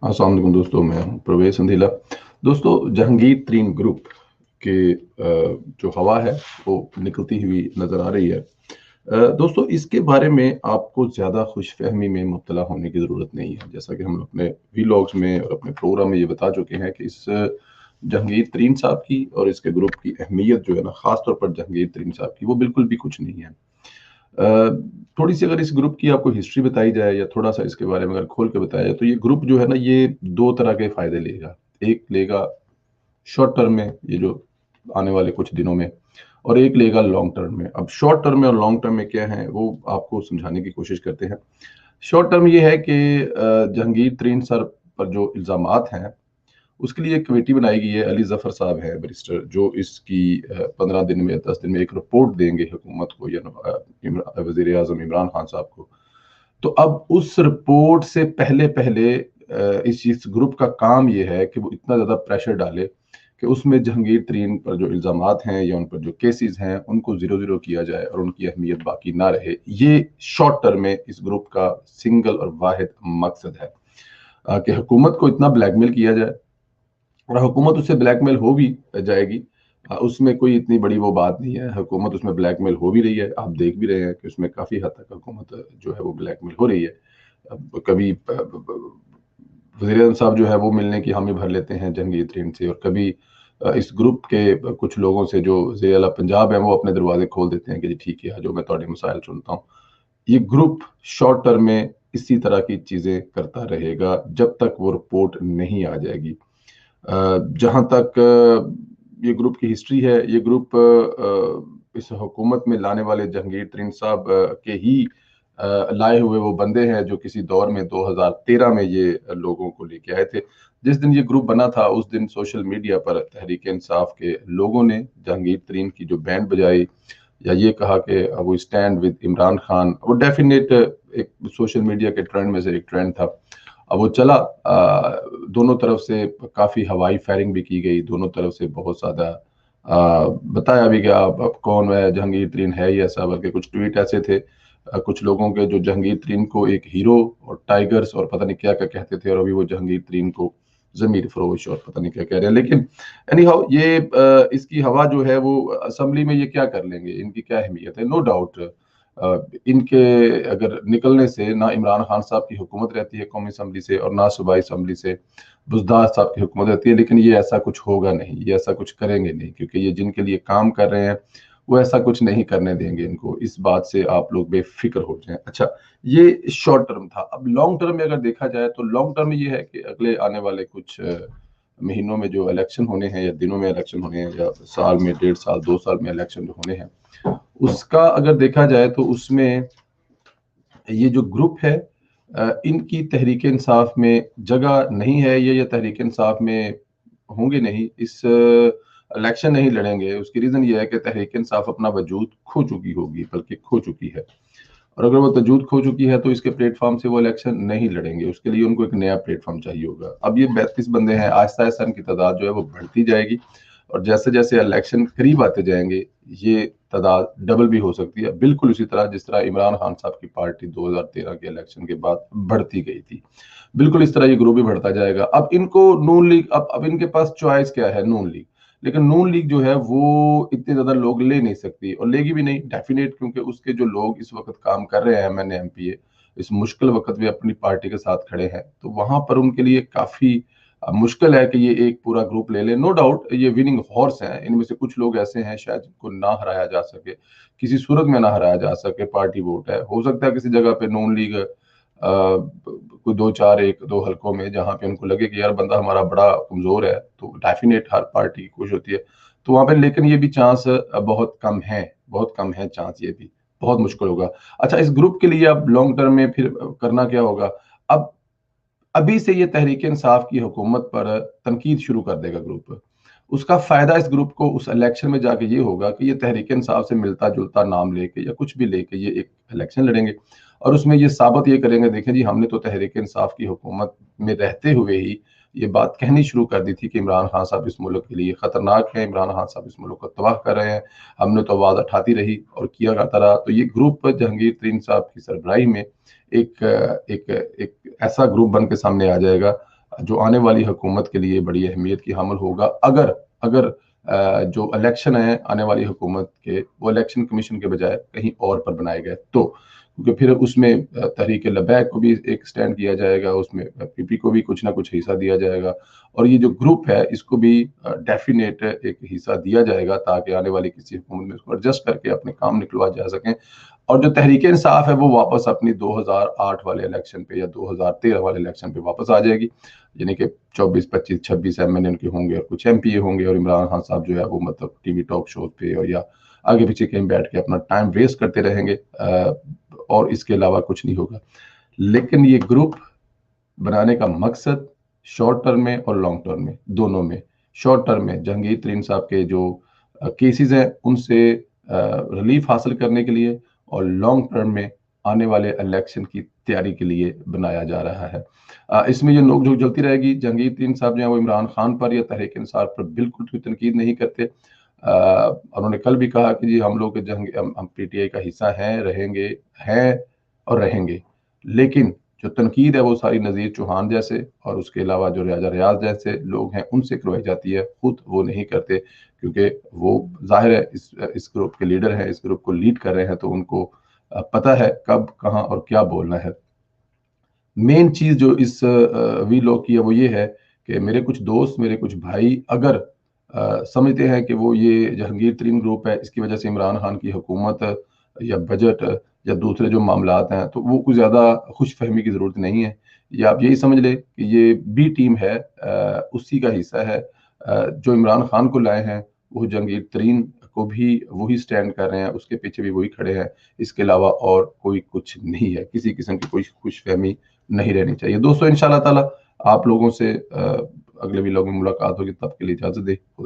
अस्सलाम वालेकुम दोस्तों, मैं हूं प्रवेश अंधेला। दोस्तों, जहांगीर तरीन ग्रुप के जो हवा है वो निकलती हुई नजर आ रही है। दोस्तों, इसके बारे में आपको ज़्यादा खुशफहमी में मुब्तला होने की ज़रूरत नहीं है। जैसा कि हम अपने वीलॉग्स में और अपने प्रोग्राम में ये बता चुके हैं कि इस जहांगीर तरीन साहब की और इसके ग्रुप की अहमियत जो है ना, ख़ास तौर पर जहांगीर तरीन साहब की, वो बिल्कुल भी कुछ नहीं है। थोड़ी सी अगर इस ग्रुप की आपको हिस्ट्री बताई जाए या थोड़ा सा इसके बारे में अगर खोल के बताया जाए, तो ये ग्रुप जो है ना, ये दो तरह के फायदे लेगा। एक लेगा शॉर्ट टर्म में, ये जो आने वाले कुछ दिनों में, और एक लेगा लॉन्ग टर्म में। अब शॉर्ट टर्म में और लॉन्ग टर्म में क्या है वो आपको समझाने की कोशिश करते हैं। शॉर्ट टर्म ये है कि जहांगीर तरीन सर पर जो इल्जामात हैं, उसके लिए एक कमेटी बनाई गई है। अली जफर साहब है बैरिस्टर, जो इसकी 15 दिन में 10 दिन में एक रिपोर्ट देंगे हुकूमत को या वजीर आजम इमरान खान साहब को। तो अब उस रिपोर्ट से पहले पहले इस ग्रुप का काम ये है कि वो इतना ज्यादा प्रेशर डाले कि उसमें जहांगीर तरीन पर जो इल्जामात हैं या उन पर जो केसेस हैं उनको जीरो जीरो किया जाए और उनकी अहमियत बाकी ना रहे। ये शॉर्ट टर्म में इस ग्रुप का सिंगल और वाहिद मकसद है, कि हुकूमत को इतना ब्लैकमेल किया जाए, और हुकूमत उससे ब्लैकमेल हो भी जाएगी। उसमें कोई इतनी बड़ी वो बात नहीं है। हुकूमत उसमें ब्लैकमेल हो भी रही है, आप देख भी रहे हैं कि उसमें काफी हद तक हुकूमत जो है वो ब्लैकमेल हो रही है। अब कभी वज़ीर आज़म साहब जो है वो मिलने की हामी भर लेते हैं जहांगीर तरीन से, और कभी इस ग्रुप के कुछ लोगों से जो ज़ेर आला पंजाब है वो अपने दरवाजे खोल देते हैं कि जी ठीक है, जो मैं थोड़े मसाइल सुनता हूँ। ये ग्रुप शॉर्ट टर्म में इसी तरह की चीजें करता रहेगा जब तक वो रिपोर्ट नहीं आ जाएगी। जहां तक ये ग्रुप की हिस्ट्री है, ये ग्रुप इस हुकूमत में लाने वाले जहांगीर तरीन साहब के ही लाए हुए वो बंदे हैं जो किसी दौर में 2013 में ये लोगों को लेके आए थे। जिस दिन ये ग्रुप बना था उस दिन सोशल मीडिया पर तहरीक इंसाफ के लोगों ने जहांगीर तरीन की जो बैंड बजाई या ये कहा कि वो स्टैंड विद इमरान खान, वो डेफिनेट एक सोशल मीडिया के ट्रेंड में से एक ट्रेंड था। अब वो चला, दोनों तरफ से काफी हवाई फायरिंग भी की गई, दोनों तरफ से बहुत ज्यादा बताया भी गया अब कौन है जहांगीर तरीन है ही ऐसा। बल्कि कुछ ट्वीट ऐसे थे कुछ लोगों के जो जहांगीर तरीन को एक हीरो और टाइगर्स और पता नहीं क्या क्या कहते थे, और अभी वो जहांगीर तरीन को जमीर फरोश और पता नहीं क्या कह रहे हैं। लेकिन एनी हाउ ये इसकी हवा जो है वो असेंबली में ये क्या कर लेंगे, इनकी क्या अहमियत है। नो डाउट इनके अगर निकलने से ना इमरान खान साहब की हुकूमत रहती है कौमी असम्बली से, और ना सूबाई असम्बली से बुजदार साहब की हुकूमत रहती है। लेकिन ये ऐसा कुछ होगा नहीं, ये ऐसा कुछ करेंगे नहीं, क्योंकि ये जिनके लिए काम कर रहे हैं वो ऐसा कुछ नहीं करने देंगे इनको। इस बात से आप लोग बेफिक्र हो जाएं। अच्छा, ये शॉर्ट टर्म था। अब लॉन्ग टर्म में अगर देखा जाए तो लॉन्ग टर्म में ये है कि अगले आने वाले कुछ महीनों में जो इलेक्शन होने हैं या दिनों में इलेक्शन होने हैं या साल में 1.5 साल 2 साल में इलेक्शन जो होने हैं, उसका अगर देखा जाए तो उसमें ये जो ग्रुप है इनकी तहरीक इंसाफ में जगह नहीं है। ये तहरीक इंसाफ में होंगे नहीं, इस इलेक्शन नहीं लड़ेंगे। उसकी रीजन ये है कि तहरीक इंसाफ अपना वजूद खो चुकी होगी, बल्कि खो चुकी है। और अगर वो वजूद खो चुकी है तो इसके प्लेटफॉर्म से वो इलेक्शन नहीं लड़ेंगे। उसके लिए उनको एक नया प्लेटफॉर्म चाहिए होगा। अब ये 32 बंदे हैं, आहिस्ता आहिस्ता इनकी तादाद जो है वो बढ़ती जाएगी, और जैसे जैसे इलेक्शन करीब आते जाएंगे ये तादाद डबल भी हो सकती है, बिल्कुल उसी तरह जिस तरह इमरान खान साहब की पार्टी 2013 के इलेक्शन के बाद बढ़ती गई थी। बिल्कुल इस तरह ये ग्रुप भी बढ़ता जाएगा। अब इनको नून लीग, अब इनके पास चॉइस क्या है, नून लीग। लेकिन नून लीग जो है वो इतने ज्यादा लोग ले नहीं सकती, और लेगी भी नहीं डेफिनेट, क्योंकि उसके जो लोग इस वक्त काम कर रहे हैं एमएनए एमपीए, इस मुश्किल वक्त में अपनी पार्टी के साथ खड़े हैं, तो वहां पर उनके लिए काफी मुश्किल है कि ये एक पूरा ग्रुप ले ले। नो डाउट ये विनिंग हॉर्स हैं, इनमें से कुछ लोग ऐसे हैं शायद जिनको ना हराया जा सके, किसी सूरत में ना हराया जा सके। पार्टी वोट है, हो सकता है किसी जगह पे नून लीग कोई दो चार एक दो हलकों में जहां पे उनको लगे कि यार बंदा हमारा बड़ा कमजोर है, तो डेफिनेट हर पार्टी की कोशिश होती है तो वहां पे। लेकिन ये भी चांस बहुत कम है, बहुत कम है चांस, ये भी बहुत मुश्किल होगा। अच्छा, इस ग्रुप के लिए अब लॉन्ग टर्म में फिर करना क्या होगा। अब अभी से ये तहरीक इंसाफ की हुकूमत पर तनकीद शुरू कर देगा ग्रुप। उसका फायदा इस ग्रुप को उस इलेक्शन में जाके ये होगा कि ये तहरीक इंसाफ से मिलता जुलता नाम लेके या कुछ भी लेके ये एक इलेक्शन लड़ेंगे, और उसमें ये साबित ये करेंगे, देखें जी हमने तो तहरीक इंसाफ की हुकूमत में रहते हुए ही ये बात कहनी शुरू कर दी थी कि इमरान खान साहब इस मुल्क के लिए खतरनाक है, इमरान खान साहब इस मुल्क को तबाह कर रहे हैं। हमने तो आवाज उठाती रही और किया करता रहा। तो ये ग्रुप जहांगीर तरीन साहब की सरबराही में एक एक एक ऐसा ग्रुप बन के सामने आ जाएगा जो आने वाली हुकूमत के लिए बड़ी अहमियत की हामिल होगा, अगर अगर जो इलेक्शन है आने वाली हुकूमत के, वो इलेक्शन कमीशन के बजाय कहीं और पर बनाए गए तो, क्योंकि फिर उसमें तहरीक लबैक को भी एक स्टैंड किया जाएगा, उसमें पीपी को भी कुछ ना कुछ हिस्सा दिया जाएगा, और ये जो ग्रुप है इसको भी डेफिनेट एक हिस्सा दिया जाएगा, ताकि आने वाली किसी हुकूमत में इसको एडजस्ट करके अपने काम निकलवा जा सकें। और जो तहरीक इंसाफ है वो वापस अपनी 2008 वाले इलेक्शन पे या 2013 वाले इलेक्शन पे वापस आ जाएगी, यानी कि 24, 25, 26 एमएनए उनके होंगे और कुछ एमपीए होंगे, और इमरान खान साहब जो है वो मतलब टीवी टॉक शो पे और या आगे पीछे कहीं बैठ के अपना टाइम वेस्ट करते रहेंगे, और इसके अलावा कुछ नहीं होगा। लेकिन ये ग्रुप बनाने का मकसद शॉर्ट टर्म में और लॉन्ग टर्म में, दोनों में, शॉर्ट टर्म में जहांगीर तरीन साहब के जो केसेस हैं उनसे रिलीफ हासिल करने के लिए, और लॉन्ग टर्म में आने वाले इलेक्शन की तैयारी के लिए बनाया जा रहा है। इसमें ये नोकझोंक चलती रहेगी। जहांगीर तरीन साहब जो है वो इमरान खान पर या तहरीक इंसाफ पर बिल्कुल भी तनकीद नहीं करते। उन्होंने कल भी कहा कि जी हम लोग हम पीटीआई का हिस्सा हैं, रहेंगे, हैं और रहेंगे, लेकिन जो तनकीद है वो सारी नज़ीर चौहान जैसे और उसके अलावा जो रियाजा रियाज जैसे लोग हैं उनसे करवाई जाती है, खुद वो नहीं करते, क्योंकि वो जाहिर है इस ग्रुप के लीडर हैं, इस ग्रुप को लीड कर रहे हैं, तो उनको पता है कब कहाँ और क्या बोलना है। मेन चीज जो इस वी लॉ की है वो ये है कि मेरे कुछ दोस्त, मेरे कुछ भाई अगर समझते हैं कि वो ये जहांगीर तरीन ग्रुप है, इसकी वजह से इमरान खान की हुकूमत या बजट या दूसरे जो मामलात हैं, तो वो कुछ ज़्यादा खुश फहमी की ज़रूरत नहीं है। या आप यही समझ लें कि ये बी टीम है, उसी का हिस्सा है। जो इमरान खान को लाए हैं वो जहांगीर तरीन को भी वही स्टैंड कर रहे हैं, उसके पीछे भी वही खड़े हैं। इसके अलावा और कोई कुछ नहीं है, किसी किस्म की कोई खुश फहमी नहीं रहनी चाहिए। दोस्तों इंशाल्लाह ताला आप लोगों से अगले व्लॉग में मुलाकात होगी, तब के लिए इजाजत दें। खुदा